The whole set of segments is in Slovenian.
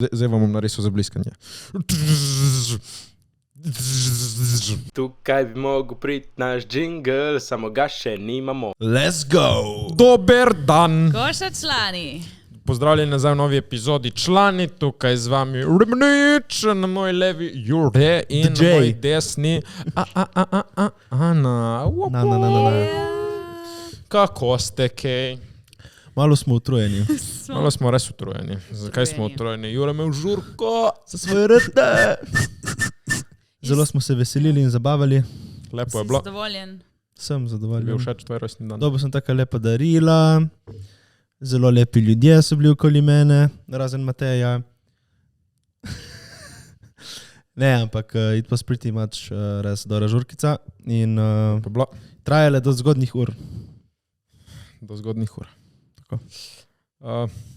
Zdaj vam bom narisal za bliskanje. Tukaj bi mogel priti naš džingl, samo ga še nimamo. Let's go! Dober dan! Koša člani. Pozdravljeni nazaj v novi epizodi člani, tukaj z vami Rimnič, na moji levi Jure in DJ. na moji desni Ana. Kako ste, kaj? Malo smo utrujeni. Malo smo res utrujeni. Zakaj smo utrujeni? Jure me v žurko. Za svoje rte. Zelo smo se veselili in zabavali. Lepo je Si bilo. zadovoljen? Sem Mi je zadovoljen. všeč tvoj rojstni dan. Dobil sem taka lepa darila. Zelo lepi ljudje so bili okoli mene, razen Mateja. Ne, ampak it was pretty much res dobra žurkica in Pa bilo trajale do zgodnjih ur. do zgodnjih ur. Tako.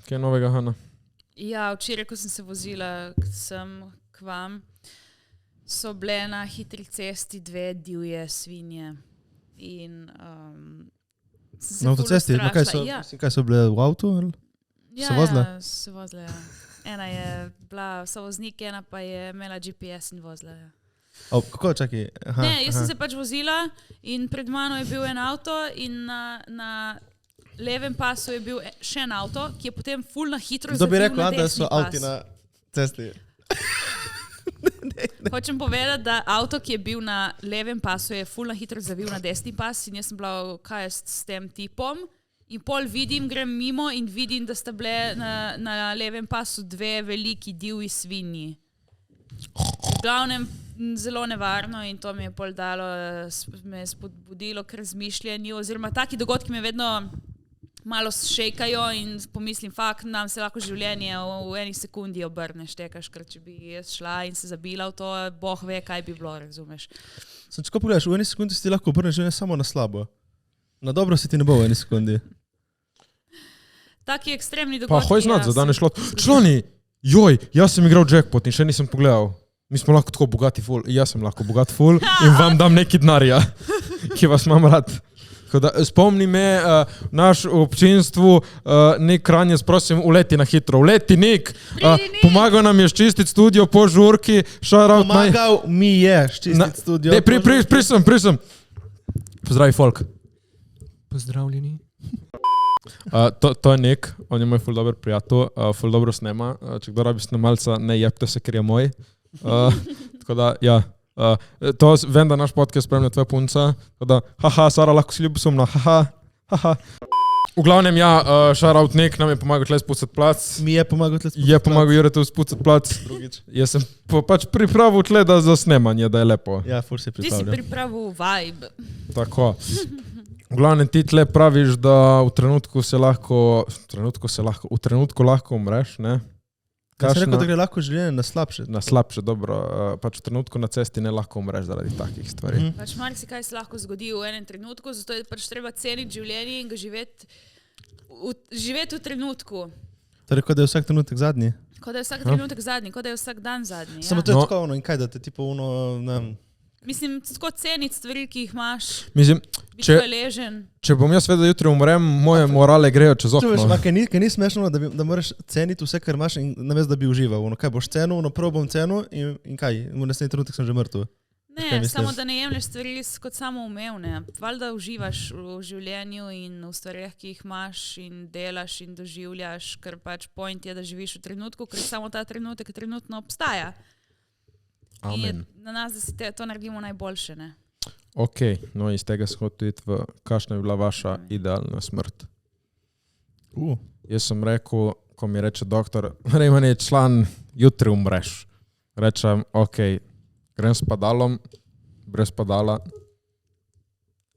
Kaj je novega, Hanna? Ja, včeraj, ko sem se vozila sem k vam, so bile na hitri cesti dve divje svinje. In sem se Na ful avtocesti, no, kaj so, ustrašila. Ja, mislim, kaj so bile v avtu? Ali? ja, se vozile? Ja, se vozile, ja. Ena je bila sovoznik, ena pa je imela GPS in vozila. Ja. Kako, čakaj? Aha, Ne, jaz sem aha. se pač vozila in pred mano je bil en avto in na levem pasu je bil še en avto, ki je potem ful na hitro Kdo bi zavil rekel, na da desni so avti pas. na cesti? Hočem povedati, da avto, ki je bil na levem pasu, je ful na hitro zavil na desni pas in jaz sem bila, kaj je s tem tipom. In pol vidim, grem mimo in vidim, da sta bile na levem pasu dve veliki divji svinji. V glavnem zelo nevarno in to mi je pol dalo, me je spodbudilo k razmišljanju, oziroma taki dogodki me vedno malo šejkajo in pomislim, fakt, nam se lahko življenje v eni sekundi obrne, štekaš, ker če bi jaz šla in se zabila v to, boh ve, kaj bi bilo, razumeš. Sem, če ko pogledaš, v eni sekundi si ti lahko obrneš življenje samo na slabo. Na dobro se ti ne bo v eni sekundi. Taki ekstremni Pa dogodki. hoj znati, ja, za danes se šlo. zgodijo. Člani, joj, jaz sem igral jackpot in še nisem pogledal. Mi smo lahko tako bogati ful, jaz sem lahko bogat ful in vam dam neki denarja, ki vas imam rad. Tako da, spomni me, naš v občinstvu, Nik Kranjec, prosim, uleti na hitro, uleti Nik. Pridi, Nik. Pomagal nam je ščistiti studio po žurki, šaraut naj... Pomagal mi je ščistiti studio. Ne, prisem. Pozdravi folk. Pozdravljeni. To je Nik, on je moj ful dober prijatelj, ful dobro snema, če kdo rabi snemalca, ne jebte se, ker je moj. Tako da, ja, to vem, da naš podcast spremlja tvoja punca, tako da, haha, Sara, lahko si ljubosumna, haha. V glavnem, ja, šaraut Nik nam je pomagal tle spucati plac, Mi je pomagal tle je pomagal Juretu spucati plac, drugič. jaz sem pač pripravil tle da za snemanje, da je lepo. Ja, fur si Ti si pripravljal. pripravil vibe. Tako. V glavnem ti tle praviš, da v trenutku lahko umreš, ne? Jaz sem rekel, Kakšna- da gre lahko življenje na slabše. Na slabše, dobro, pač v trenutku na cesti ne lahko umreš zaradi takih stvari. Mhm. Pač marsikaj se lahko zgodi v enem trenutku, zato je pač treba ceniti življenje in ga živeti v trenutku. Torej, kot da je vsak trenutek zadnji. Kot da je vsak trenutek zadnji, kot da je vsak dan zadnji. Samo Ja. to je No. tako ono in kaj, da te tipo ono, ne vem. Mislim, tako ceniti stvari, ki jih imaš, Mislim, biti Če- hvaležen. če bom jaz vedel, da jutri umrem, moje morale grejo čez Če veš, okno. kaj ni smešno, da moraš ceniti vse, kar imaš in namesto, da bi užival. Ono, kaj boš cenil, ono prvo bom cenil in kaj, v naslednji trenutek sem že mrtev. Kaj Ne, misliš? samo da ne jemlješ stvari kot samoumevne. Valjda uživaš v življenju in v stvareh, ki jih imaš in delaš in doživljaš, ker pač point je, da živiš v trenutku, ker samo ta trenutek trenutno obstaja. In je Amen. na nas, da si to naredimo najboljše. Ne? Ok, no iz tega sem hotel iti v kakšna bi bila vaša idealna smrt. Jaz sem rekel, ko mi reče doktor, Rejman je član, jutri umreš. Rečem, ok, grem s padalom, brez padala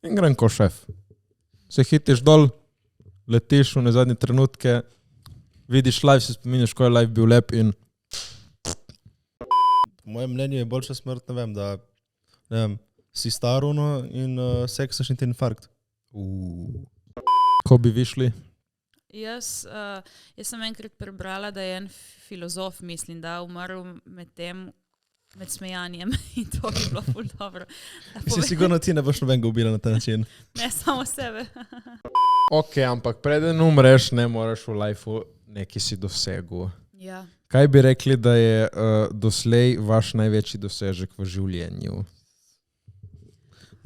in grem ko šef. Se hitiš dol, letiš v ne zadnje trenutke, vidiš live, se spominjaš, ko je live bil lep in Po mojem mnenju je boljša smrt, ne vem, da ne vem, si star ono in seksaš in ti infarkt. ko bi vi šli. Jaz sem enkrat prebrala, da je en filozof, mislim, da umrl med smejanjem in to bi bilo ful dobro. Si sigurno ti ne boš nobenega ubila na ta način. Ne samo sebe. Ok, ampak preden umreš, ne moreš v lifeu nekaj si dosegel. Ja. Kaj bi rekli, da je doslej vaš največji dosežek v življenju?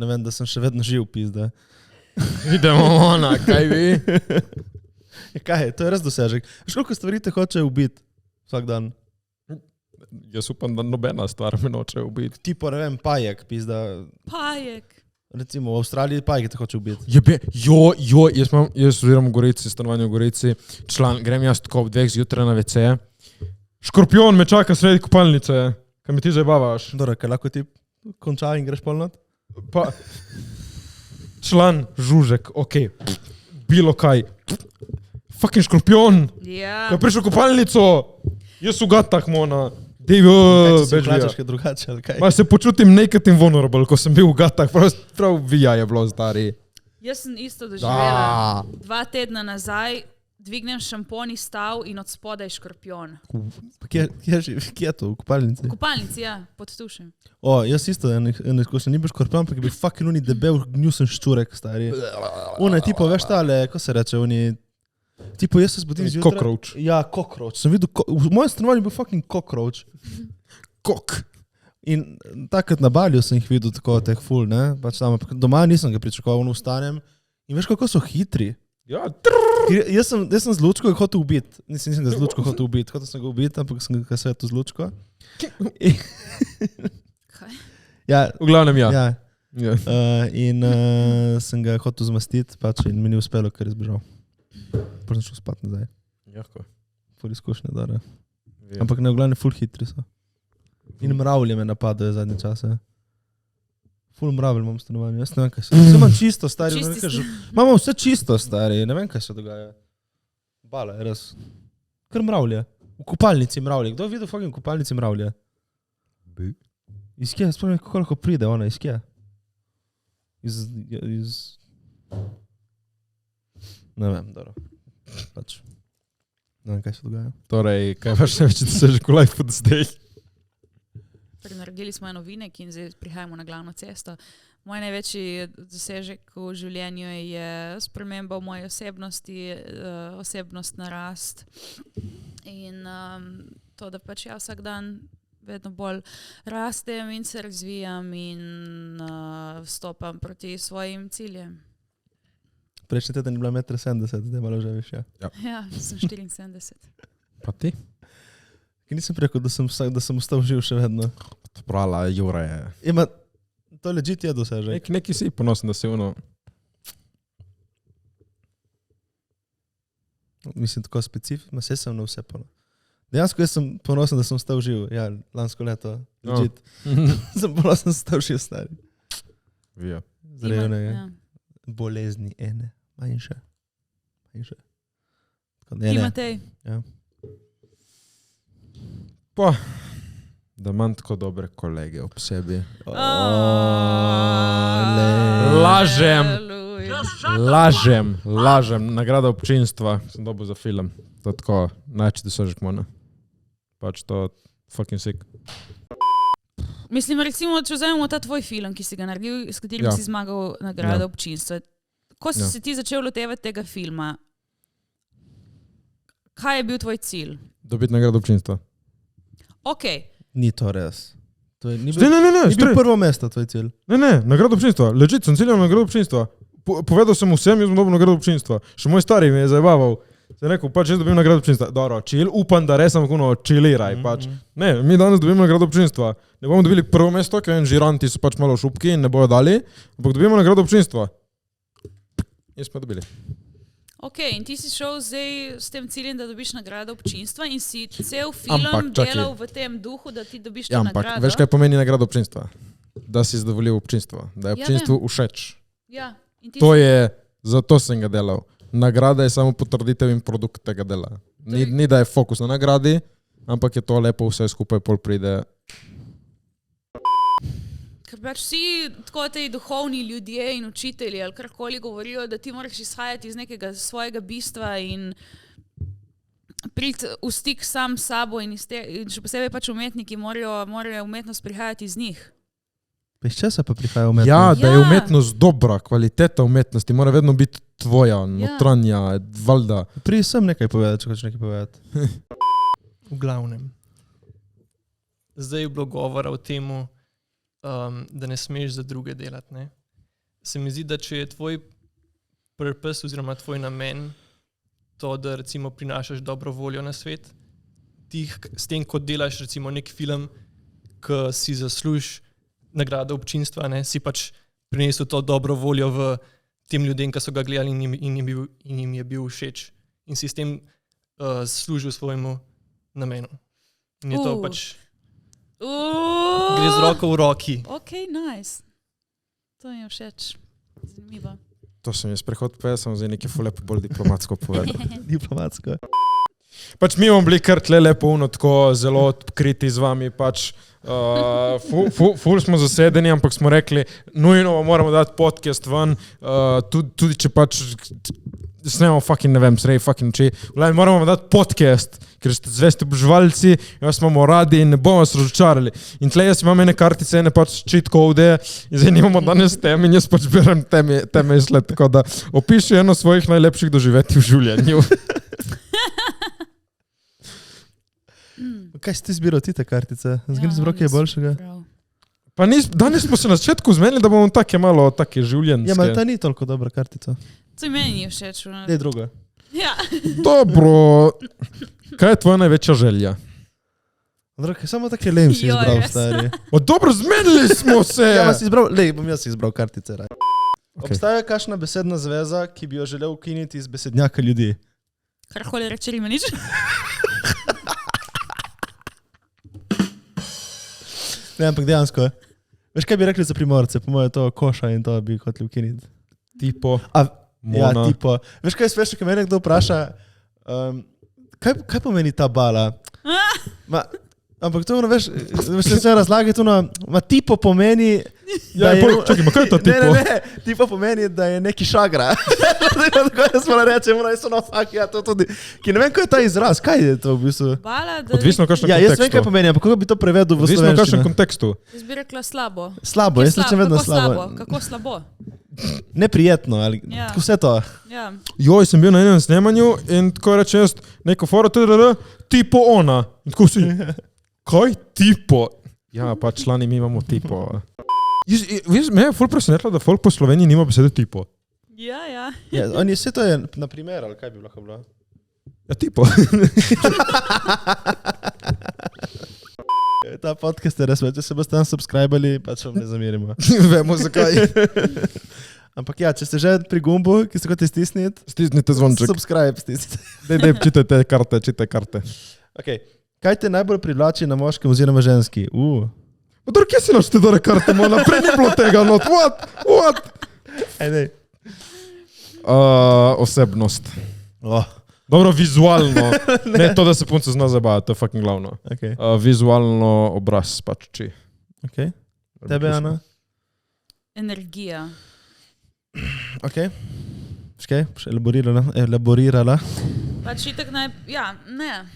Ne vem, da sem še vedno živ, pizda. Idemo ona, kaj vi? Kaj je, to je res dosežek. Veš, koliko stvari te hoče ubiti vsak dan? Jaz upam, da nobena stvar me noče ubiti. Tipo, ne vem, pajek, pizda. Pajek. Recimo, v Avstraliji pajek te hoče ubiti. Jaz oziroma v Gorici, stanovanje v Gorici, grem jaz tako ob 2 zjutraj na WC. Škorpion me čaka sredi kopalnice, kaj mi ti zabavaš. Dobro, kaj lahko ti konča in greš polnot? Pa, član, žužek, okej, bilo kaj. Fucking škorpion, Ja. ko je prišel v kopalnico, jaz v gatah, mona. Kaj si Bežvija. plačaš kaj drugače, ali kaj? Ma se počutim naked in vulnerable, ko sem bil v gatah, prav vija je bilo stari. Jaz sem isto doživela. 2 tedna nazaj dvignem šampon iz stav in od spodaj škorpion. Kje je to, v kopalnici? V kopalnici, ja, pod tušem. O, jaz isto, eno izkušnjo, ni bil škorpion, ampak je bil fucking uni debel, gnjusen ščurek, stari. Une, tipo, veš tale, ko se reče, uni... Tipo, jaz se zbudim zjutraj... Cockroach. Ja, cockroach. Sem videl, v mojem stanovanju je bil fucking cockroach. Kok. In takrat na Balju sem jih videl tako, teh ful, ne? Pač tam, doma nisem ga pričakoval, vstanem. In veš, kako so hitri. Ja, Jaz sem z lučko hotel ubiti. Nisem ga z lučko hotel ubiti. Hotel sem ga ubiti, ampak sem ga svetil z lučko. Kaj? Ja, v glavnem ja. ja. Ja. In sem ga hotel zmastiti, pač in mi ni uspelo, ker je zbežal. Potem šel spat nazaj. Jako. Ful izkušnje, da. Ja. Ampak ne, v glavnem ful hitri so. In mravlje me napadajo zadnje čase. Ful mravlj imam v stanovanju, jaz ne vem, kaj se... Vse imam čisto, stari. Imamo vse čisto, stari, ne vem, kaj se dogaja. Bala je res. Kar mravlje. V kopalnici mravlje. Kdo je videl fucking v kopalnici mravlje? Iz kje? Spomnim, kako lahko pride ona, iz kje? Iz... Ne vem, dobro. Pač. Ne vem, kaj se dogaja. Torej, kaj vaš največji dosežek v life do zdaj? Naredili smo eno vinek in zdaj prihajamo na glavno cesto. Moj največji dosežek v življenju je sprememba v moji osebnosti, osebnostna rast in to, da pač ja vsak dan vedno bolj rastem in se razvijam in vstopam proti svojim ciljem. Prejšnji teden je bila 1,70 m, zdaj malo že višja. Ja, sem 74. Pa ti? Ker nisem rekel, da sem ostal živ še vedno. Prala, Jure je. Ima, to legit je dosežek. Neki si ponosen, da si ono... Mislim, tako specifično, vse sem na vse ponosen. Dejansko jaz sem ponosen, da sem ostal živ. Ja, lansko leto, legit. Sem ponosen, da sem ostal živ, stari. Vija. Zrevne je. Ja. Bolezni ene, manjše. Ti, Matej? Ja. Pa, da imam tako dobre kolege ob sebi. Lažem. Nagrada občinstva sem dobil za film. To tako, največji dosežek mona. Pač to fucking sick. Mislim, recimo, če vzamemo ta tvoj film, ki si ga naredil, s katerim si zmagal nagrado občinstva. Ko si se ti začel lotevati tega filma, kaj je bil tvoj cilj? Dobiti nagrado občinstva. Okej. Ni to res. To je, ni Ne, bil prvo mesto tvoj cilj. Ne, nagrado občinstva. Legit, sem ciljal nagrado občinstva. Povedal sem vsem, jaz bom dobil nagrado občinstva. Še moj stari me je zajebaval. Sem rekel, pač jaz dobim nagrado občinstva. Dobro, čil, upam, da res sem kuno čiliraj. Pač. Ne, mi danes dobimo nagrado občinstva. Ne bomo dobili prvo mesto, ker žiranti so pač malo šupki in ne bojo dali, ampak dobimo nagrado občinstva. In smo dobili. Ok, in ti si šel zdaj s tem ciljem, da dobiš nagrado občinstva in si cel film Ampak, čakaj. delal v tem duhu, da ti dobiš Ja, to ampak nagrado. veš, kaj pomeni nagrado občinstva? Da si zadovoljil občinstvo. Da je Ja, občinstvu všeč. Ja, in ti To je, zato sem ga delal. Nagrada je samo potrditev in produkt tega dela. Ni da je fokus na nagradi, ampak je to lepo vse skupaj pol pride. Ker pač vsi tako te duhovni ljudje in učitelji ali karkoli govorijo, da ti moraš izhajati iz nekega svojega bistva in priti v stik sam s sabo in še posebej pač umetniki morajo umetnost prihajati iz njih. Pa iz česa pa prihaja umetnost? Ja, da je Ja. umetnost dobra, kvaliteta umetnosti mora vedno biti tvoja, notranja, valjda. Prij sem nekaj povedati, če hočeš nekaj povedati. V glavnem. Zdaj je bilo govora o tem, da ne smeš za druge delati. Ne? Se mi zdi, da če je tvoj purpose oziroma tvoj namen to, da recimo prinašaš dobro voljo na svet, ti s tem, ko delaš recimo nek film, ki si zaslužiš nagrado občinstva, ne, si pač prinesel to dobro voljo v tem ljudem, ki so ga gledali in jim je bil všeč. In si s tem služil svojemu namenu. In je to pač... Gre z roko v roki. Ok, nice. To mi je všeč. Zanimivo. To sem jaz prehod pesem, zdaj nekaj lepo bolj diplomatsko povedal. Diplomatsko. Pač mi bomo bili kar tle lepo tako zelo odkriti z vami, pač ful smo zasedeni, ampak smo rekli, nujno moramo dati podcast ven, tudi če pač snemamo fucking, ne vem, srej fucking oči, moramo dati podcast, ker ste zvesti oboževalci, vas imamo radi in ne bomo vas razočarali. In tle jaz imam ene kartice, ene pač cheat code in zdaj nimamo danes teme in jaz pač berem teme izsled, tako da opiši eno svojih najlepših doživetij v življenju. Kaj si ti zbiral ti te kartice? Zgledaj z roke je boljšega. Pa danes smo se na začetku zmenili, da bomo take malo take življenjske. Ja, ma ta ni toliko dobra kartica. To je meni všeč. Dej drugo. Ja. Dobro. Kaj je tvoja največja želja? Drage, samo take lem si izbral, stari. Dobro, zmenili smo se! Ja, si izbral, bom jaz izbral kartice. Okay. Obstaja kakšna besedna zveza, ki bi jo želel ukiniti iz besednjaka ljudi? Karkoli reče Rimanič. Ne, ampak dejansko. Veš, kaj bi rekli za Primorce? Po moje to koša in to bi hoteli ukiniti. Tipo, ja, tipo. Veš, kaj smešno, ko me nekdo vpraša, kaj pomeni ta bala? Ampak to, veš, se vse razlage, to, tipo pomeni, da je... Čakaj, kaj je to tipo? Ne, tipo pomeni, da je neki šagra. Tako jaz moram reči, to tudi. Ki ne vem, kaj je ta izraz, kaj je to v bistvu? Bala, da... Odvisno v kakšnem Ja, kontekstu. jaz vem, kaj pomeni, ampak kako bi to prevedel v slovenščino? Odvisno v kakšnem kontekstu. Jaz bi rekla slabo. Slabo, jaz rečem vedno slabo. Kako slabo? Neprijetno, ali vse to. Ja. Joj, sem bil na enem snemanju in tako rečem jaz, neko foro, tipo ona. In tako si, kaj tipo? Ja, pa člani mi imamo tipo. Veš, me je ful presenetilo, da folk po Sloveniji nima besede tipo. Ja. Ja, oni vse to je, na primer, ali kaj bi lahko bilo? Ja, tipo. Ta podcast je res, če se boste tam subscribali, pač vam ne zamerimo. Vemo zakaj. Ampak ja, če ste že pri gumbu, ki ste hote stisniti, Stisnite zvonček. subscribe stisnite. Dej, čitajte karte. Okay. Kaj te najbolj privlači na moškem oziroma ženski? Odor, kje si našli dore karte, mona? Prej ni bilo tega, not. What? Ajde. Osebnost. Oh. Dobro, vizualno. Ne to, da se punce zna zabavati, to je fucking glavno. Okay. Vizualno obraz pač či. Okay. Tebe, Ana? Energija. Ok. Škaj, elaborirala. Pač itak ja, ne.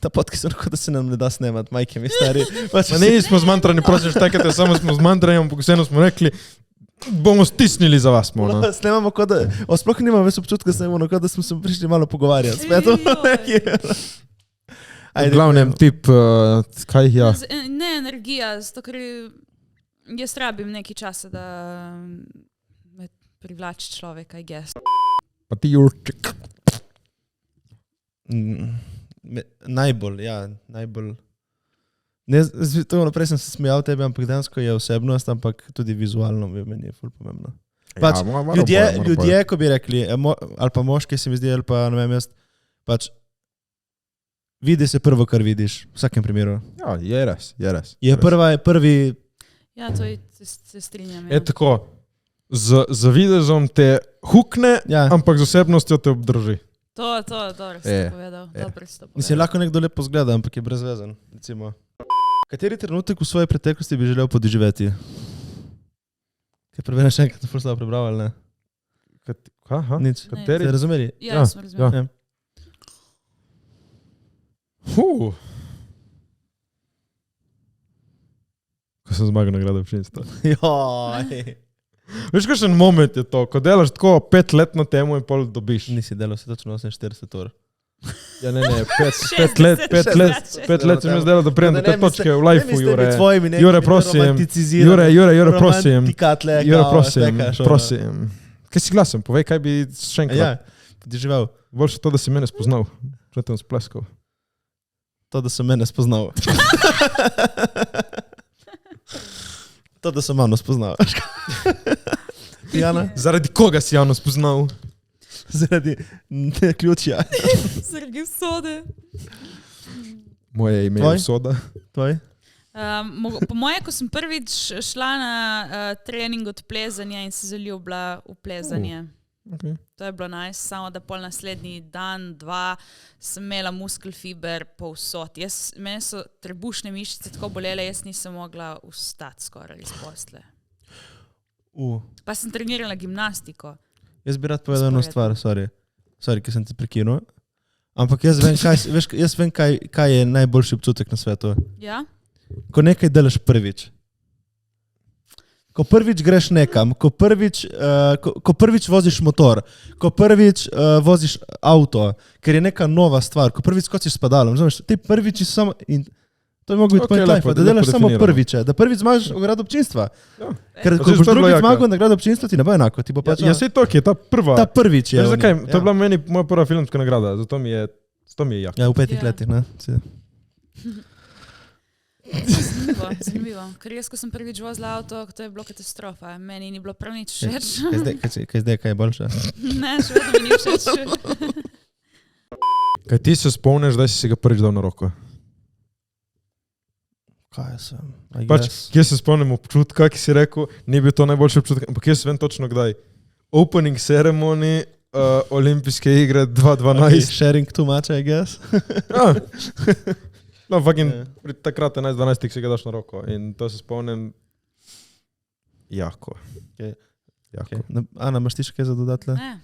Ta podcast je lahko, da se nam ne da snemati, majke mi stari. Pač Ma ne, smo zmantrani, prosim, štekajte, samo smo zmantrani, ampak vseeno smo rekli, bomo stisnili za vas, mona. Snemamo kot da, sploh nimam več občutka, snemamo kot da smo se prišli malo pogovarjati. Spet neki. V glavnem tip, kaj ja? Ne energija, zato ker jaz rabim nekaj časa, da me privlači človek, I guess. Pa ti Jurček. Najbolj. Ne, to naprej sem se smejal tebi, ampak dejansko je osebnost, ampak tudi vizualno meni je ful pomembno. Pač, ljudje, ko bi rekli, ali pa moški se mi zdi, ali pa ne vem jaz, pač vidi se prvo, kar vidiš, v vsakem primeru. Ja, je res. Prvi... Ja, to se strinjam. Je tako, z videzom te hukne, Ja. ampak z osebnostjo te obdrži. To, dobro si povedal. Dobro si to povedal. Mislim, lahko nekdo lepo zgleda, ampak je brezvezen, recimo. Kateri trenutek v svoji preteklosti bi želel podživeti? Kaj preverjam še enkrat, ful slabo prebral, ali ne? Aha, Nič. kateri? Ste razumeli? Ja, smo razumeli. Ja. Ko sem zmagal nagrado občinstva. Joj. Veš, kakšen moment je to, ko delaš tako 5 let na temu in pol dobiš. Nisi delal, si točno 48 ur. Ja, ne, 5 60, let, 5 let, 60. 5 let sem jaz delal, da pridem do te točke v lifeu, Jure. Jure, prosim. Jure, prosim. Jure, prosim. Kaj si glasen? Povej, kaj bi še enkrat. Ja, ti živel. Boljše to, da si mene spoznal. Že te spleskal. To, da sem mene spoznal. To, da sem Ano spoznal. Jana? Zaradi koga si Jano spoznal? Zaradi ključja. Zaradi usode. Moje ime Tvoj? je Soda. Tvoj? Po moje, ko sem prvič šla na trening od plezanja in se zaljubila v plezanje. Okay. To je bilo nice, samo da pol naslednji dan, 2, sem imela muskel fiber povsod. Mene so trebušne mišice tako bolele, jaz nisem mogla vstati skoraj iz posle. Pa sem trenirala gimnastiko. Jaz bi rad povedal eno stvar, sorry, ki sem te prekinul. Ampak jaz vem, kaj je najboljši občutek na svetu. Ja? Ko nekaj delaš prvič. Ko prvič greš nekam, ko prvič voziš motor, ko prvič voziš avto, ker je neka nova stvar, ko prvič skočiš s padalom, znaš, ti prviči so samo, in to je mogoče point life, da delaš samo prviče, da prvič zmagaš nagrado občinstva. Ja. Ker ko boš drugič zmagal nagrado občinstva, ti ne bo enako, ti bo pač... Ja, sej to, ki je ta prva. Ta prvič je. Veš zakaj? Ja. To je bila meni moja prva filmska nagrada, zato mi je jak. Ja, v 5 letih, ne? Zanimivo. Ker jaz, ko sem prvič vozila avto, to je bilo katastrofa. Meni ni bilo prav nič všeč. Kaj je boljše? Ne, še vedno mi ni všeč. Kaj ti se spomniš, da si ga prvič dal na roko? Kaj sem? Pač, kje se spomnim občutka, ki si rekel, ni bil to najboljši občutek, ampak jaz vem točno kdaj. Opening ceremony, olimpijske igre 2012. Sharing too much, I guess. Ja. No, fucking, takrat 11-12 si ga daš na roko in to se spomnim jako. Okay. Ana, imaš ti še kaj za dodatle? Ne,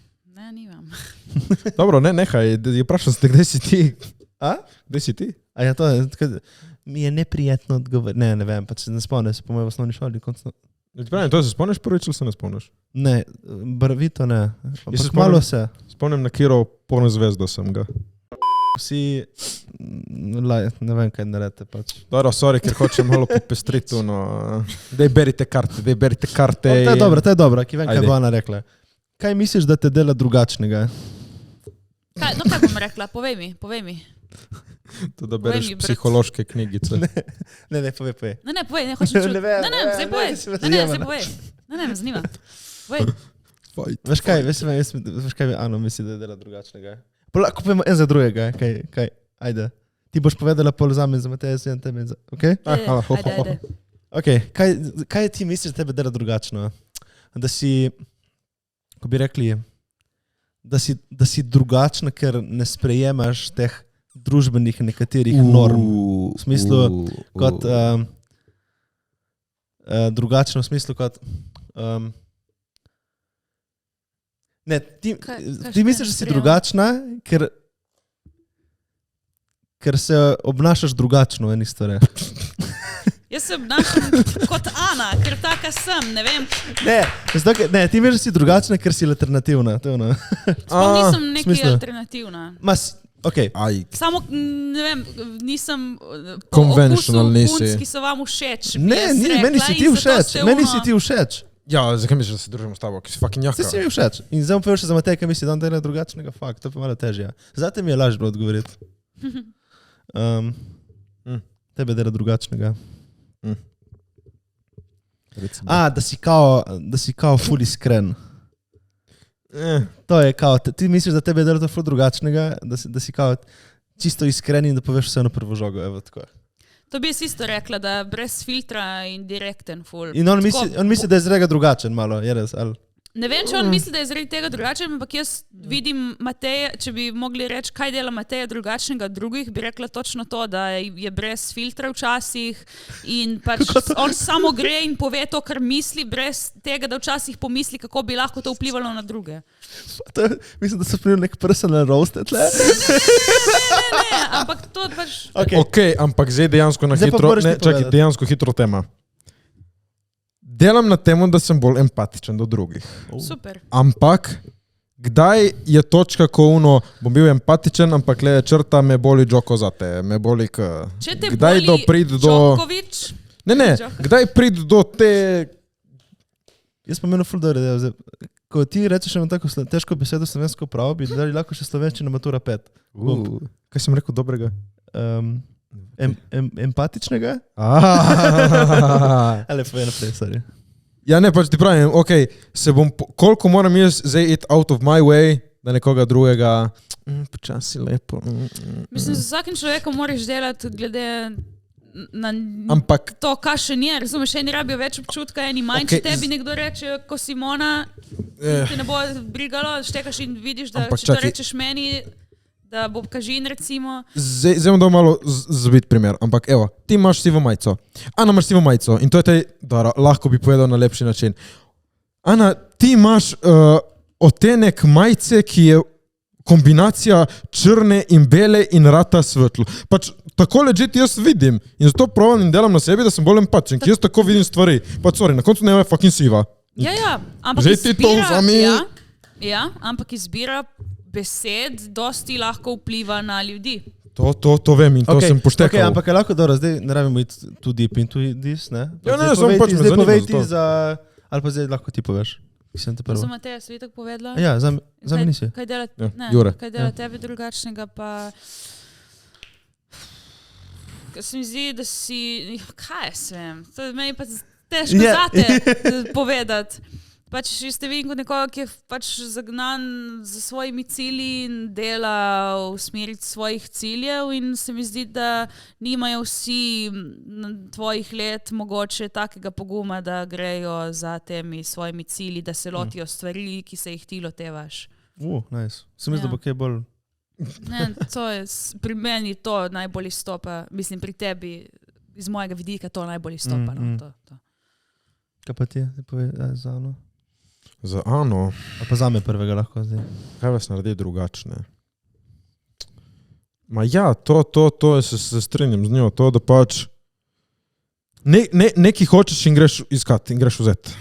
nimam. Dobro, nehaj, vprašam se, kdaj si ti? Kdaj si ti? A ja, to je, mi je neprijetno odgovoriti. Ne vem, pač ne spomnim se po mojem osnovni šoli. To se spomniš prvič ali se ne spomniš? Ne, barvito ne. Ampak malo se. Spomnim na kiro porno zvezdo sem ga. Vsi, ne vem, kaj naredite pač. Dobro, sorry, ker hočem malo popestriti, no. Dej berite karte. To je dobro, ki vem, kaj bo Ana rekla. Kaj misliš, da te dela drugačnega? Kaj bom rekla? Povej mi. To, da bereš psihološke knjigice. Ne, povej. Ne, povej, ne hočem čuti. Zdaj povej. Ne, me zanima. Povej. Veš kaj Ano misli, da dela drugačnega? Lahko povemo en za drugega, kaj, ajde. Ti boš povedala pol zame za Mateja, jaz tebe, okej? Ajde. Okej, kaj ti misliš, da tebe dela drugačno? Da si, ko bi rekli, da si drugačna, ker ne sprejemaš teh družbenih nekaterih norm. V smislu, kot drugačno v smislu, kot ne, ti misliš, da si drugačna, ker se obnašaš drugačno v enih stvareh. Jaz se obnašam kot Ana, ker taka sem, ne vem. Ne, ti misliš, da si drugačna, ker si alternativna. Sploh nisem neki alternativna. Okay. Samo, ne vem, nisem po okusu punc, ki so vam všeč. Meni si ti všeč. Ja, zakaj misliš, da se družimo s tabo, ki si fucking jaka? Si mi všeč. In zdaj mu poveš še za Mateja, kaj misli, da on dela drugačnega, fakt, to je pa malo težje. Zate mi je lažje bilo odgovoriti. Tebe dela drugačnega. Da si kao ful iskren. To je kao, ti misliš, da tebe dela to ful drugačnega, da si kao čisto iskren in da poveš vse na prvo žogo, evo tako. To bi jaz isto rekla, da brez filtra in direkten ful. In on misli, da je zrega drugačen malo, je res, ali? Ne vem, če on misli, da je zaradi tega drugačen, ampak jaz vidim Mateja, če bi mogli reči, kaj dela Mateja drugačnega od drugih, bi rekla točno to, da je brez filtra včasih in pač on samo gre in pove to, kar misli, brez tega, da včasih pomisli, kako bi lahko to vplivalo na druge. Mislim, da so prijeli nek personal roast, tle. Ne, ampak to pač... Ok, ampak zdaj dejansko na hitro, dejansko hitro tema. Delam na temu, da sem bolj empatičen do drugih. Super. Ampak Kdaj je točka, ko bom bil empatičen, ampak le črta me boli Džoko za te, me boli Če te kdaj boli Djokovic, Ne, kdaj pridi do te... Jaz pa meni ful dobro, ko ti rečeš eno tako težko besedo slovensko pravo, bi dali lahko še slovenščina matura 5. Kaj sem rekel dobrega? Empatičnega? Ali pa je naprej, sorry. Ja, ne, pač ti pravim, okej, koliko moram jaz zdaj it out of my way, da nekoga drugega, počasi lepo. Mislim, z vsakim človekom moraš delati glede na Ampak, to, kaj še nije. Razumeš, eni rabijo več občutka, eni manj. Okej, Če tebi nekdo reče, ko Simona, ti ne bo brigalo, štekaš in vidiš, da Ampak če to čakaj. rečeš meni, da bo kažin recimo. zdaj bom dal malo zabit primer, ampak evo, ti imaš sivo majico, Ana imaš sivo majico in to je lahko bi povedal na lepši način. Ana, ti imaš odtenek majice, ki je kombinacija črne in bele in rata svetlo. Pač tako legit jaz vidim in zato provam in delam na sebi, da sem bolj empatičen, ki jaz tako vidim stvari. Pač sorry, na koncu ne je fucking siva. Ja, ampak Zdaj ti to vzami. Ja, ampak izbira besed dosti lahko vpliva na ljudi. To vem in to sem poštekal. Okay, ampak je lahko dobro, zdaj ne rabimo iti too deep into this, ne? Ja, ne, Zdaj samo povej pač ti- me zdaj zanima povej zato. ti za... Ali pa zdaj lahko ti poveš. Ki sem te prvo. Sem Mateja Svitek povedala. Ja, za me nisi. Kaj dela, Ja, ne, Jure. kaj dela Ja. tebi drugačnega, pa... Ker se mi zdi, da si... Kaj jaz vem? To je meni pa težko Ja. zate povedati. Pač ste vidim kot nekoga, ki je pač zagnan za svojimi cilji in dela v smeri svojih ciljev in se mi zdi, da nimajo vsi tvojih let mogoče takega poguma, da grejo za temi svojimi cilji, da se lotijo stvari, ki se jih ti lotevaš. Nice. Sem mislil, da Ja. bo kaj bolj... Ne, to je, pri meni to najbolj izstopa, mislim pri tebi, iz mojega vidika to najbolj izstopa. No, to. Kaj pa ti, da povej za Ano? Za Ano, Ali pa za me prvega lahko zdaj. kaj vas naredi drugačne? Ma ja, to se strinjam z njo, to da pač nekaj hočeš in greš iskat in greš vzeti.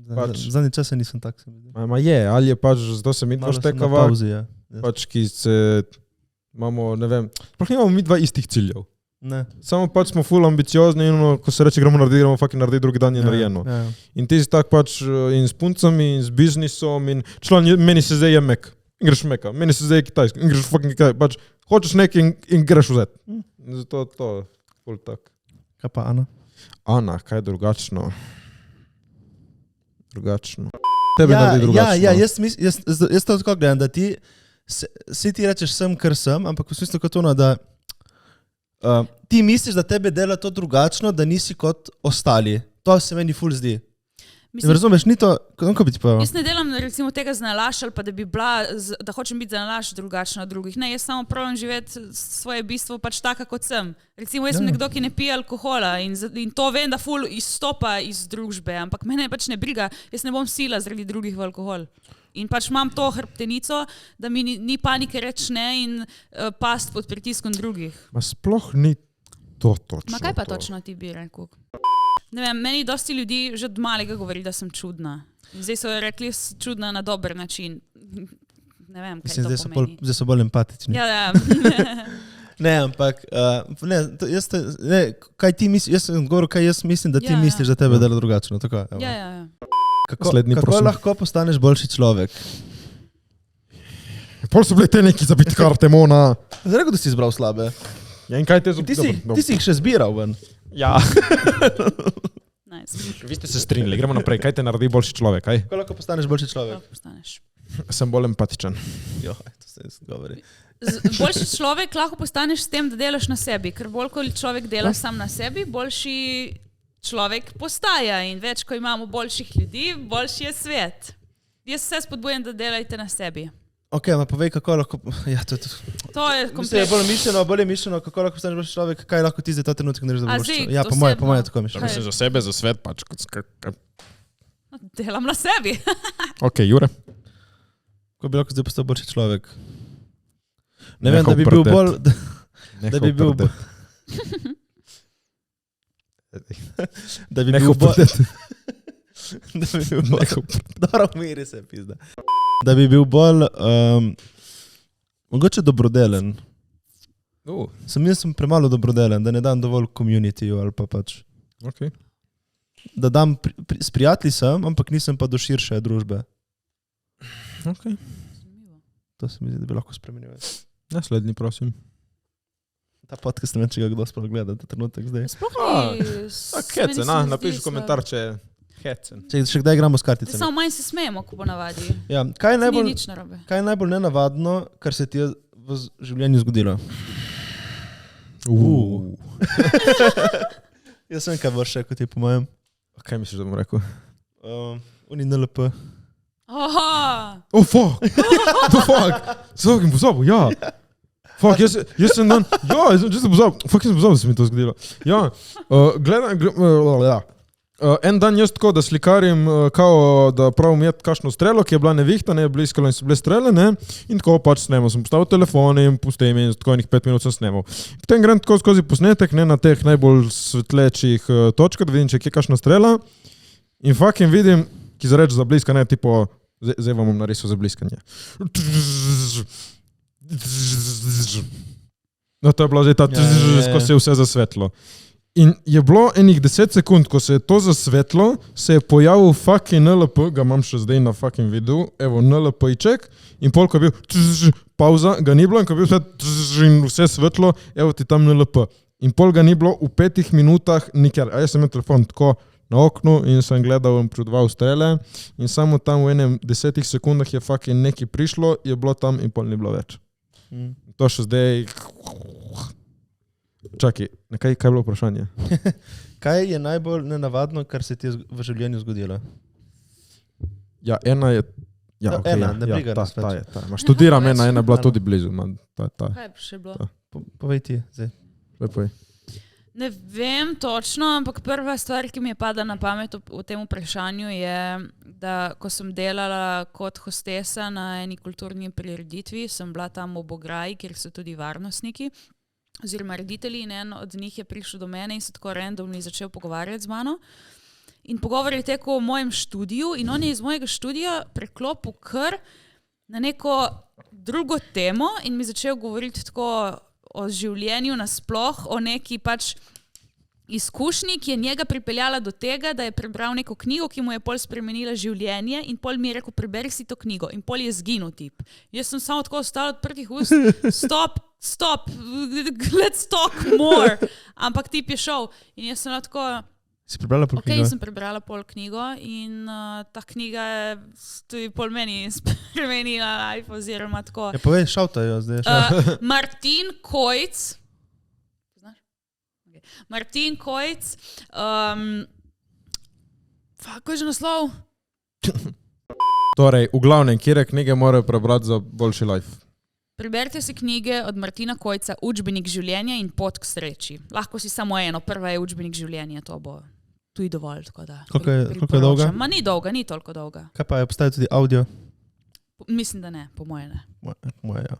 Pač. Zadnji čas nisem tak, se mi zdi. Ma je, ali je pač, zato se mi dva Malo sem na štekava, pauzi, ja. pač ki se imamo, ne vem, sploh imamo mi dva istih ciljev. Ne. Samo pač smo ful ambiciozni in ko se reče gremo narediti, drugi dan je narejeno. Ja. In ti si tak pač in s puncami, in s biznisom, in meni se zdaj je mek, in greš meka, meni se zdaj je kitajsko, in greš fucking kitajsko, pač hočeš nekaj in greš vzeti. Zato to, ful tak. Kaj pa Ana? Ana, kaj je drugačno? Tebe naredi drugačno. Ja, jaz to tako gledam, da ti, si ti rečeš sem, kar sem, ampak v smislu kot ono, da ti misliš, da tebe dela to drugačno, da nisi kot ostali. To se meni ful zdi. Mislim, Razumeš, ni to, kako bi ti povedal? jaz ne delam recimo tega za nalašč ali pa da bi bila, da hočem biti za nalašč drugačna od drugih. Ne, jaz samo pravim živeti svoje bistvo pač taka, kot sem. Recimo, jaz sem nekdo, ki ne pije alkohola in to vem, da ful izstopa iz družbe, ampak mene pač ne briga, jaz ne bom sila zaradi drugih v alkohol. In pač imam to hrbtenico, da mi ni panike reči ne in past pod pritiskom drugih. Ma sploh ni to točno. Ma kaj pa to. točno ti bi rekel? Ne vem, meni dosti ljudi že od malega govori, da sem čudna. In zdaj so rekli, čudna na dober način. Ne vem, kaj Mislim, to pomeni. zdaj so bolj empatični. Ja. Ne, ampak, kaj ti misliš, jaz sem govoril, kaj jaz mislim, da ti Ja, ja. misliš, da tebe dela drugačno. Tako, evo. Ja. Kako, Slednji, kako prosim. lahko postaneš boljši človek? Pol so bile te neki zabiti karte, Mona. Zdaj rekel, da si izbral slabe. Ja, in kaj te Ti si jih še zbiral ven. Ja. Nice. Vi ste se strinjali, gremo naprej. Kaj te naredi boljši človek? Kaj? Kako lahko postaneš boljši človek? Lahko postaneš. Sem bolj empatičen. Jo, to se govori. Boljši človek lahko postaneš s tem, da delaš na sebi, ker bolj, ko človek dela sam na sebi, boljši človek postaja in več, ko imamo boljših ljudi, boljši je svet. Jaz vse spodbujam, da delajte na sebi. Ok, ma povej, kako lahko... Ja, to je to. To je Mislim, je kompleksno. bolj mišljeno, kako lahko postaneš boljši človek, kaj lahko ti zdaj ta trenutek narediš za A boljši zdaj, človek. Ja, po osebno? moje tako mišljeno. Mislim, za sebe, za svet pač. Delam na sebi. Ok, Jure. Kako bi lahko zdaj postal boljši človek? Ne vem, da bi bil bolj... Da bi bil bolj... Da bi bil bolj... Da bi bil bolj... Dobro, umiri se, pizda. da bi bil bolj, mogoče dobrodelen. Sem premalo dobrodelen, da ne dam dovolj communityju ali pa pač. Okay. Da dam, s prijatelji sem, ampak nisem pa do širše družbe. Okay. To se mi zdi, da bi lahko spremenil. Naslednji, prosim. Ta podcast ne vem, če ga kdo sploh gleda, ta trenutek zdaj. Sploh ni... Hecen, napiši komentar, če je hecen. Še kdaj igramo s karticami? Samo manj se smejemo, ko po navadi. Ja, kaj Ni nič narobe. je najbolj nenavadno, kar se ti je v življenju zgodilo? Jaz sem kaj vrše, kot je po mojem. Kaj misliš, da bom rekel? Oni NLP. Aha! Oh, fuck! The fuck! Zogim pozabil, ja. Fuck, jaz sem dan... Ja, jaz sem pozabil. Fuck, jaz sem pozabil, da se mi to zgodilo. Ja, en dan jaz tako, da slikarim, kao, da pravim jet kakšno strelo, ki je bila nevihta, ne, bliskalo in so bile strele, ne, in tako pač snemal. Sem postavil telefon in pustim in tako enih 5 minut sem snemal. Potem grem tako skozi posnetek, ne, na teh najbolj svetlečih točkah, da vidim, če je kakšna strela in fucking vidim, ki zareč za bliska, ne, tipo, zdaj vam bom narisal za bliskanje. No, to je bilo zdaj ta, ko se je vse zasvetlo. In je bilo enih 10 sekund, ko se je to zasvetlo, se je pojavil fucking NLP, ga imam še zdaj na fucking videu, evo NLP-ček, in pol, ko je bil pauza, ga ni bilo, in ko je bil vse svetlo, evo ti tam NLP. In pol ga ni bilo v 5 minutah nikjer. A jaz sem imel telefon tako na oknu in sem gledal in predval strele in samo tam v enem 10 sekundah je fucking nekaj prišlo, je bilo tam in pol ni bilo več. To še zdaj... Čakaj, kaj je bilo vprašanje? Kaj je najbolj nenavadno, kar se ti je v življenju zgodilo? Ja, ena je... Ja, No, okay, ena, ja, ne briga nas ta več. je. Študiram Več. ena je bila tudi blizu. Ta. Kaj je še bilo? Povej ti, zdaj. Lepo je. Ne vem točno, ampak prva stvar, ki mi je pada na pamet v tem vprašanju je, da ko sem delala kot hostesa na eni kulturni prireditvi, sem bila tam v Bograji, kjer so tudi varnostniki oziroma reditelji in en od njih je prišel do mene in se tako randomly začel pogovarjati z mano. In pogovor je tekel o mojem študiju in on je iz mojega študija preklopil kar na neko drugo temo in mi začel govoriti tako o življenju nasploh, o neki pač izkušnji, ki je njega pripeljala do tega, da je prebral neko knjigo, ki mu je pol spremenila življenje in pol mi je rekel, preberi si to knjigo in pol je zginil tip. Jaz sem samo tako ostala odprtih ust, stop, let's talk more. Ampak tip je šel in jaz sem tako... Si prebrala pol knjigo? Ok, sem prebrala pol knjigo in ta knjiga je tudi pol meni spremenila life oziroma tako. Ja, povej, šautaj jo zdaj. Martin Kojc, Martin Kojc, kako je že naslov? Torej, v glavnem, kjere knjige morajo prebrati za boljši life? Preberite si knjige od Martina Kojca, Učbenik življenja in Pot k sreči. Lahko si samo eno, prva je Učbenik življenja, to bo tudi dovolj. Tako da Koliko je dolga? Ma ni dolga, ni toliko dolga. Kaj pa je, obstaja tudi audio? Mislim, da ne, po moje ne. Moje, ja.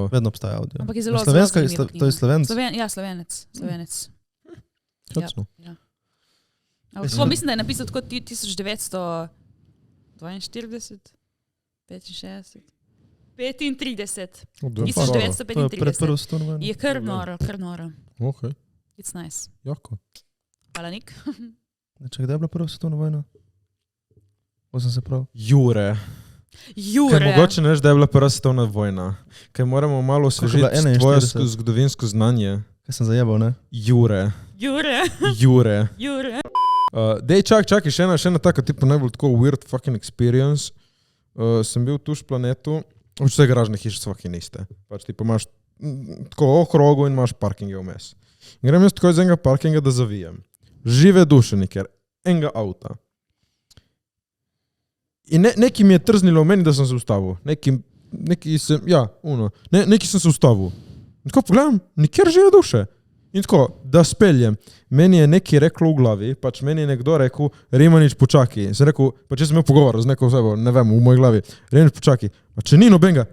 Vedno obstaja audio. Ampak je zelo Slovenska, zanimiva knjiga. to je Slovenc? Ja, Slovenec. Točno. Ja. Tako, mislim, da je napisal tako 1942, 65, 35. To je 1935. prvo svetovno vojno. Je kar noro, kar noro. Ok, It's nice. jako. Hvala, Nik. Čakaj, kdaj je bila prva svetovna vojna? Osem se prav. Jure. Jure. Kaj mogoče ne veš, da je bila prva svetovna vojna? Kaj moramo malo osvežiti Koliko je bila? tvoje 41? zgodovinsko znanje? Kaj sem zajebal, ne? Jure. Jure. Dej, čakaj, še ena taka tipa najbolj tako weird fucking experience. Sem bil tu v planetu, vse garažne hiše so fucking iste. Pač ti pa imaš tako okrogo in imaš parkinge vmes. In grem jaz tako iz enega parkinga, da zavijem. Žive duše nikjer, enega avta. In neki mi je trznilo v meni, da sem se ustavil. Neki sem se ustavil. In tako pogledam, nikjer žive duše. In tako, da speljem. Meni je nekaj reklo v glavi, pač meni je nekdo rekel, Rimanič, počakaj. Sem rekel, pač jaz sem imel pogovor z neko osebo, ne vem, v moji glavi. Rimanič, počakaj. Pa če ni nobenga,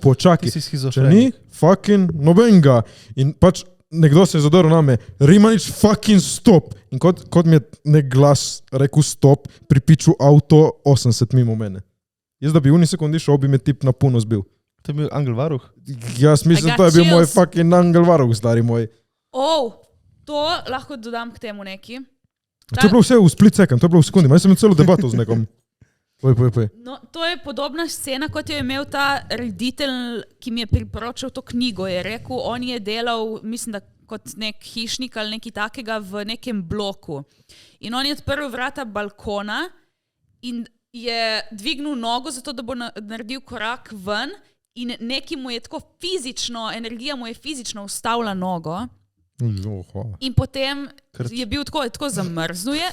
počakaj. Ti si Če schizofrenik. ni fucking nobenga. In pač nekdo se je zadoril name, Rimanič, fucking stop. In kot mi je nek glas rekel stop, pripičil avto 80 mimo mene. Jaz da bi v uni sekundi šel, bi me tip na puno zbil. To je bil Angel Varuh. Jaz mislim, I got to je bil moj chills. fucking Angel Varuh, stari moj. To lahko dodam k temu neki. To je bilo vse v split second, to je bilo v sekundi. Jaz sem imel celo debato z nekom. Poj. No, to je podobna scena, kot jo je imel ta reditelj, ki mi je priporočal to knjigo. Je rekel, on je delal, mislim, da kot nek hišnik ali nekaj takega v nekem bloku. In on je odprl vrata balkona in je dvignil nogo, zato da bo naredil korak ven in neki mu je tako fizično, energija mu je fizično ustavila nogo. In potem je bil tako zamrznuje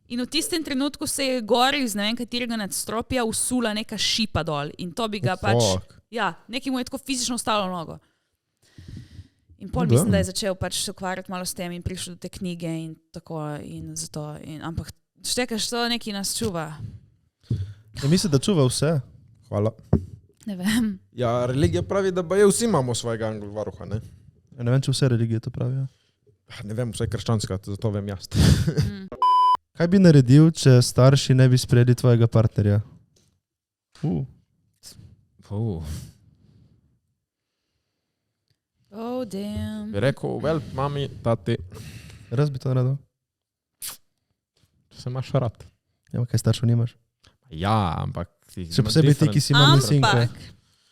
in v tistem trenutku se je gor iz ne vem katerega nadstropja usula neka šipa dol in to bi ga neki mu je tako fizično ustavilo nogo. In pol mislim, da je začel se ukvarjati malo s tem in prišel do te knjige in tako in zato. Ampak štekaš, to nekaj nas čuva. Ja, mislim, da čuva vse. Hvala. Ne vem. Ja, religija pravi, da baje vsi imamo svojega Angel Varuha, ne? Ja, ne vem, če vse religije to pravijo. Ne vem, vse krščanska, zato vem jaz. Kaj bi naredil, če starši ne bi sprejeli tvojega partnerja? Oh, damn. Bi rekel, mami, tati, Raz bi to naredil? se imaš rad. Ja, kaj staršev nimaš? Ja, ampak... Še posebej ti, ki si mami sinke. Ampak,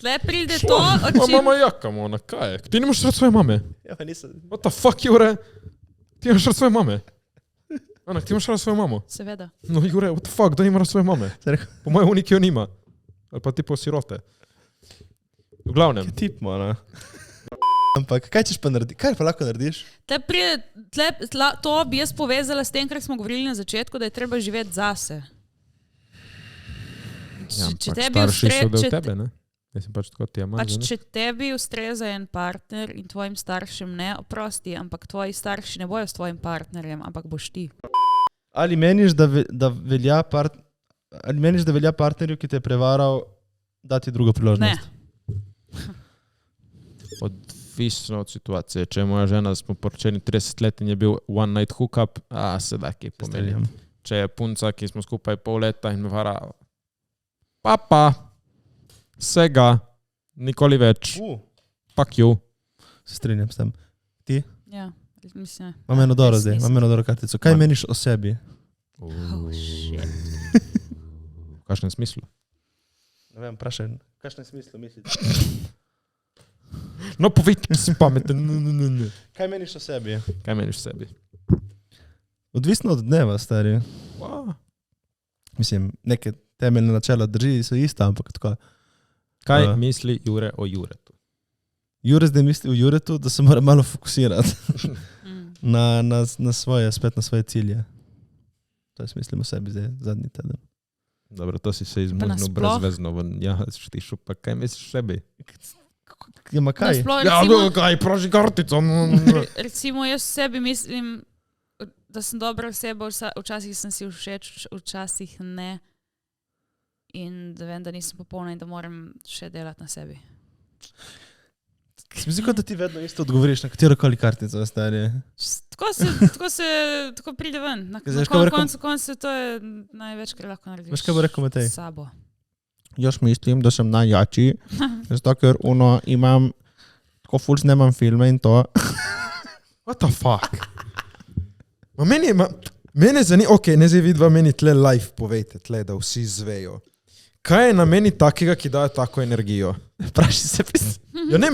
tle pride to, o Ma čem... mama jaka, ona, kaj je? Ti nimaš rad svoje mame? Ja, pa nisem. What the fuck, Jure? Ti imaš rad svoje mame? Ana, ti imaš rad svojo mamo? Seveda. No, Jure, what the fuck, da nima rad svoje mame? Po mojem unik jo nima. Ali pa tipo sirote. V glavnem. Tip, mana. Ampak kaj ćeš pa narediti? Kaj pa lahko narediš? To bi jaz povezala s tem, kar smo govorili na začetku, da je treba živeti zase. Ja, Če pač tebi starši so del če tebe, ne? Jaz sem pač tako ti ima. če tebi ustreza en partner in tvojim staršem ne, oprosti, ampak tvoji starši ne bojo s tvojim partnerjem, ampak boš ti. Ali meniš, da velja partnerju, ki te je prevaral, dati drugo priložnost? Ne. Odvisno od situacije. Če je moja žena, smo poročeni 30 let in je bil one night hookup, se da kaj pomeni. Če je punca, ki smo skupaj pol leta in me vara, papa, vsega, nikoli več, fuck you. Se strinjam s tem. Ti? Ja, mislim. Imam eno dobro zdaj, imam eno dobro kartico. Kaj meniš o sebi? Oh, shit. V kakšnem smislu? Ne vem, vprašaj, v kakšnem smislu misliš? No, povejte, da sem pameten. Kaj meniš o sebi? Kaj meniš o sebi? Odvisno od dneva, stari. Mislim, neke temeljne načela drži so ista, ampak tako. Kaj misli Jure o Juretu? Jure zdaj misli o Juretu, da se mora malo fokusirati na svoje cilje. To jaz mislim o sebi zdaj, zadnji teden. Dobro, to si se izmuznil brezvezno. Ja, štišu, pa kaj misliš o sebi? Ja, ma kaj? Kaj, proži kartico. Recimo, jaz sebi mislim, da sem dobra oseba, včasih sem si všeč, včasih ne. In da vem, da nisem popolna in da moram še delati na sebi. Se mi zdi, kot da ti vedno isto odgovoriš na katerokoli kartico, stari. Tako pride ven. Na koncu to je največ, kar lahko narediš. Veš, kaj bo rekel Matej? S sabo. Jaz mislim, da sem najjači, zato ker imam, tako ful snemam filme in to. What the fuck? Mene zanima, ne zdaj vidva meni tle live povejte, tle, da vsi zvejo. Kaj je na meni takega, ki daje tako energijo? Vpraši se Ja ne,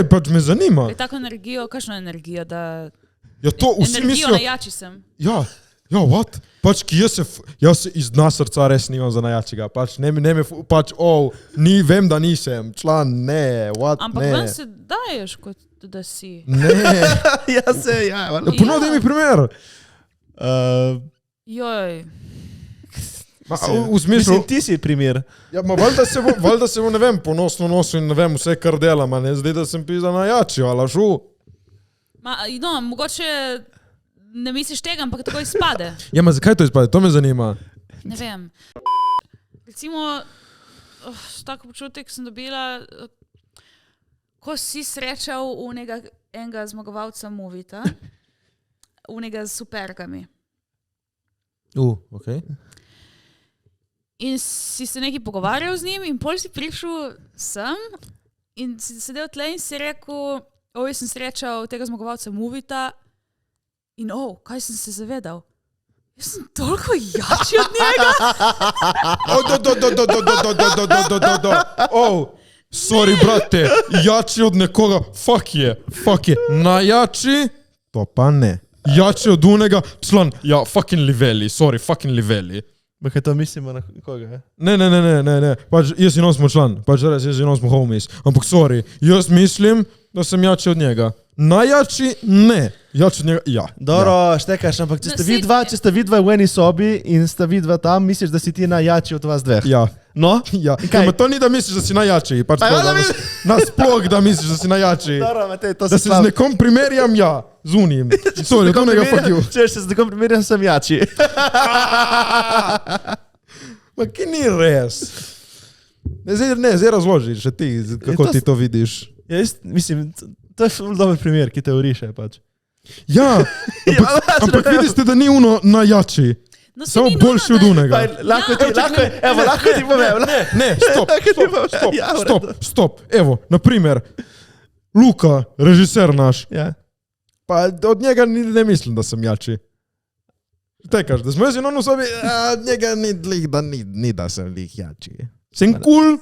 pač me zanima. Je tako energijo, kakšno energijo, da... Ja to vsi energijo mislijo... najjači sem. Ja, what? Pač, ki jaz se iz dna srca res nimam za najjačega. Pač, vem, da nisem član, ne, what, ampak ne. ven se daješ, kot da si. Ne. Ja. Ponovdi mi primer. Joj. V smislu... Mislim, ti si primer. Ja, valjda se bo, ne vem, ponosno nosil in ne vem, vse kar delam, a ne zdaj, da sem pisa najjači, ali šu? Mogoče ne misliš tega, ampak tako izpade. Ja, zakaj to izpade? To me zanima. Ne vem. Recimo, tako počutek sem dobila, ko si srečal enega zmagovalca Movita, unega s supergami. Okay. in si se nekaj pogovarjal z njim in pol si prišel sem in si sedel tle in si rekel, jaz sem srečal tega zmagovalca Movita in kaj sem se zavedal? Jaz sem toliko jači od njega. Sorry, brate, jači od nekoga, fuck je, najjači, to pa ne. Jači od unega, član, ja, fucking liveli, sorry, fucking liveli. Kaj to mislimo na koga? Ne, pač jaz in on smo član, pač res, jaz in on smo homies, ampak sorry, jaz mislim, da sem jači od njega. Najjači, ne, jači od njega, ja. Dobro, štekaš, ampak če sta vidva v eni sobi in sta vidva tam, misliš, da si ti najjači od vas dveh? Ja. No? Ja, to ni da misliš, da si najjači, pač nasploh, da misliš, da si najjači. Dobro, Matej, to da se z nekom primerjam, ja, z unim. Sorry, od unega fuck you. Če se z nekom primerjam, sem jači. Ma ki ni res. Zdaj razloži, še ti, kako ti to vidiš. Ja, mislim, to je ful dober primer, ki te uriše, pač. Ja, ampak vidiš te, da ni uno najjači. No, samo boljši od unega. Lahko ti povem. Ne, stop. Evo, naprimer, Luka, režiser naš, pa od njega ne mislim, da sem jači. Tekaš, da smo jaz in on v sobi, od njega ni da sem lih jači. Sem cool,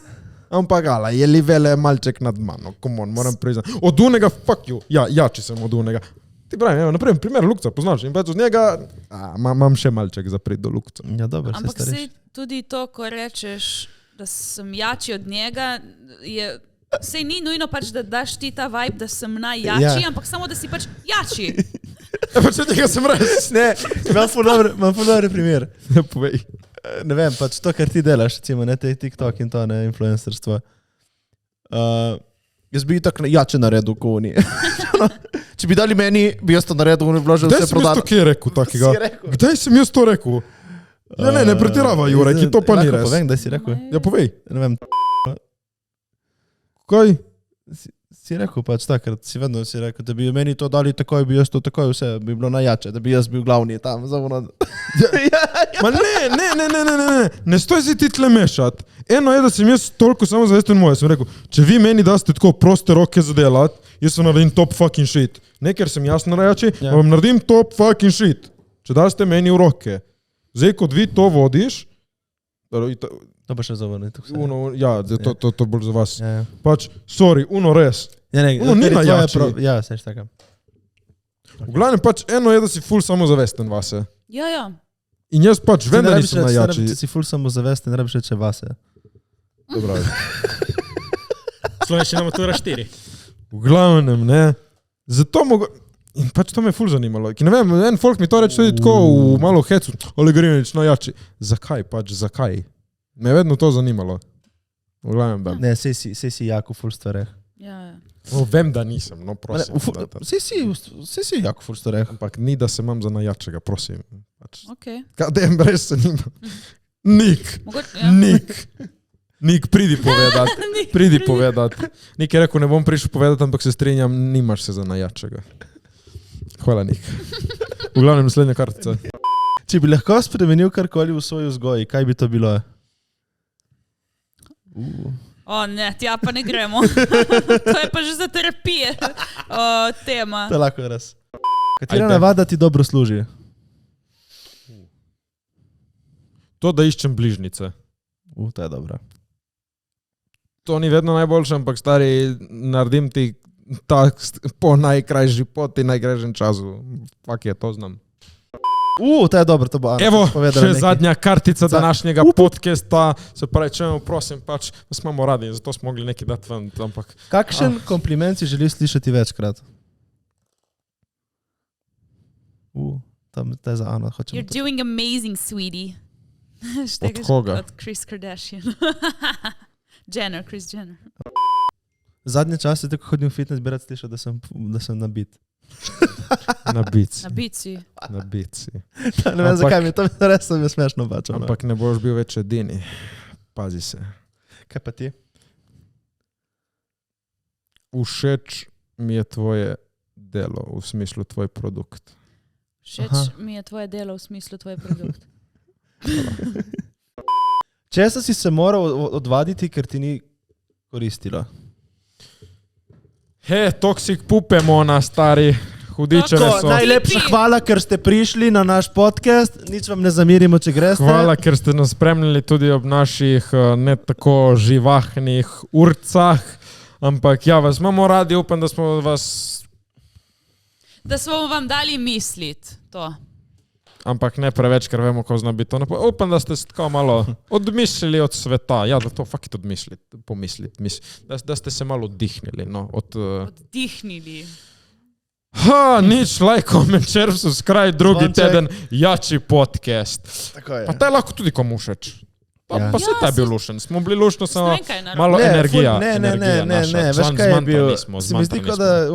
ampak je li vele malček nad mano, come on, moram priznati. Od unega, fuck you, ja, jači sem od unega. Ti pravim, evo, naprimer, primer Lukca, poznaš, in pa od njega, imam še malček za prid do Lukca. Ja, dobro, ampak se tudi to, ko rečeš, da sem jači od njega, je, sej ni nujno pač, da daš ti ta vibe, da sem najjači, ampak samo, da si pač jači. Pač od njega sem res. Ne, imam ful dober primer. Ne povej. Ne vem, pač to, kar ti delaš, recimo, ne, te TikTok in to, ne, influencerstvo. Jaz bi tako jače naredil, ko oni. Če bi dali meni, bi jaz to naredil, on bi vložil vse prodati. Kdaj sem jaz to kje rekel takega? Kdaj sem jaz to rekel? Ja, ne pretirava, Jurek, in to pa ni res. Povem, kdaj si rekel. Ja, povej. Ne vem. Kaj? Si rekel pač takrat, si vedno si rekel, da bi meni to dali takoj, bi jaz to takoj vse, bi bilo najjače, da bi jaz bil glavni tam. Ma ne stoj si ti tle mešat. Eno je, da sem jaz toliko samozavesten moj, sem rekel, če vi meni daste tako proste roke za delat, jaz sem naredim top fucking shit. Ne, ker sem jasno najjači, vam naredim top fucking shit. Če daste meni v roke. Zdaj, kot vi to vodiš, to pa še zavrni. Ja, to bolj za vas. Pač, sorry, uno res. Uno ni najjači. Ja, seš tako. V glavnem pač eno je, da si ful samozavesten vase. Ja. In jaz pač vem, da nisem najjači. Če si ful samozavesten, ne rabiš reče vase. Dobro. Slovenščina matura 4. V glavnem, ne. Zato in pač to me ful zanimalo. Ne vem, en folk mi to reče tudi tako v malo hecu. Ole Grinović najjači. Zakaj pač, zakaj? Me je vedno to zanimalo. V glavnem, da. Ne, sej si jako ful stvareh. Ja. Vem, da nisem, no prosim. Sej si jako ful stvareh. Ampak ni, da se imam za najjačega, prosim. Okay. Kadem res se nima. Nik, pridi povedat. Nik je rekel, ne bom prišel povedat, ampak se strinjam, nimaš se za najjačega. Hvala, Nik. V glavnem, naslednja kartica. Če bi lahko spremenil karkoli v svoji vzgoji, kaj bi to bilo? Ne, tja pa ne gremo. To je pa že za terapije tema. To je lahko res. Katera navada ti dobro služi? To, da iščem bližnice. To je dobro. To ni vedno najboljše, ampak stari, naredim ti tak po najkrajši poti, najkrajšem času. Fak je, to znam. To je dobro, to bo Ana. Evo, še zadnja kartica današnjega podcasta. Se pravi, če prosim, pač, da smo radi, zato smo mogli nekaj dati ven. Ampak... Kakšen kompliment si želiš slišati večkrat? Tam je za Ana. You're doing amazing, sweetie. Od koga? Od Kris Kardashian. Kris Jenner. Zadnje čase, tako hodim v fitness, bi rad slišal, da sem nabit. Nabit si. Ne vem, zakaj mi to res sem smešno bačal. Ampak ne boš bil več edini. Pazi se. Kaj pa ti? Všeč mi je tvoje delo, v smislu tvoj produkt. Všeč mi je tvoje delo, v smislu tvoj produkt. Česa si se moral odvaditi, ker ti ni koristilo? Toksik pupemo na stari hudičeve so. Najlepša hvala, ker ste prišli na naš podcast. Nič vam ne zamirimo, če greste. Hvala, ker ste nas spremljali tudi ob naših ne tako živahnih urcah. Ampak ja, vas imamo radi, upam, da smo vam dali misliti to. Ampak ne preveč, ker vemo, kako zna biti to. Upam, da ste se tako malo odmislili od sveta. Ja, da to fakit pomisliti. Da ste se malo oddihnili. No, Oddihnili. Nič, like, comment, share, subscribe, drugi teden, jači podcast. Tako je. Pa taj lahko tudi komu všeč. Pa se taj bil lušen. Smo bili lušno, samo Stranka malo energija. Ne, veš kaj je bil? Se mi zdi, kot da,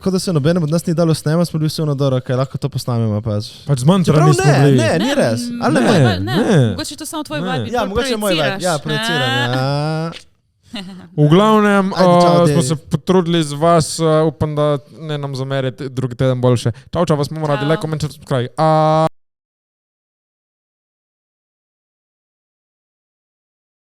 kot da se nobenem od nas ni dalo snema, smo bili vsi dobro, kaj lahko to posnamemo pač. Pač zmantrani smo bili. Ne, ni res. Ali ne. Mogoče je to samo tvoj vibe. Ja, mogoče je moj vibe. Ja, projiciram. V glavnem smo se potrudili z vas, upam, da ne nam zamerite drugi teden boljše. Čau, vas bomo radi, like, comment, subscribe.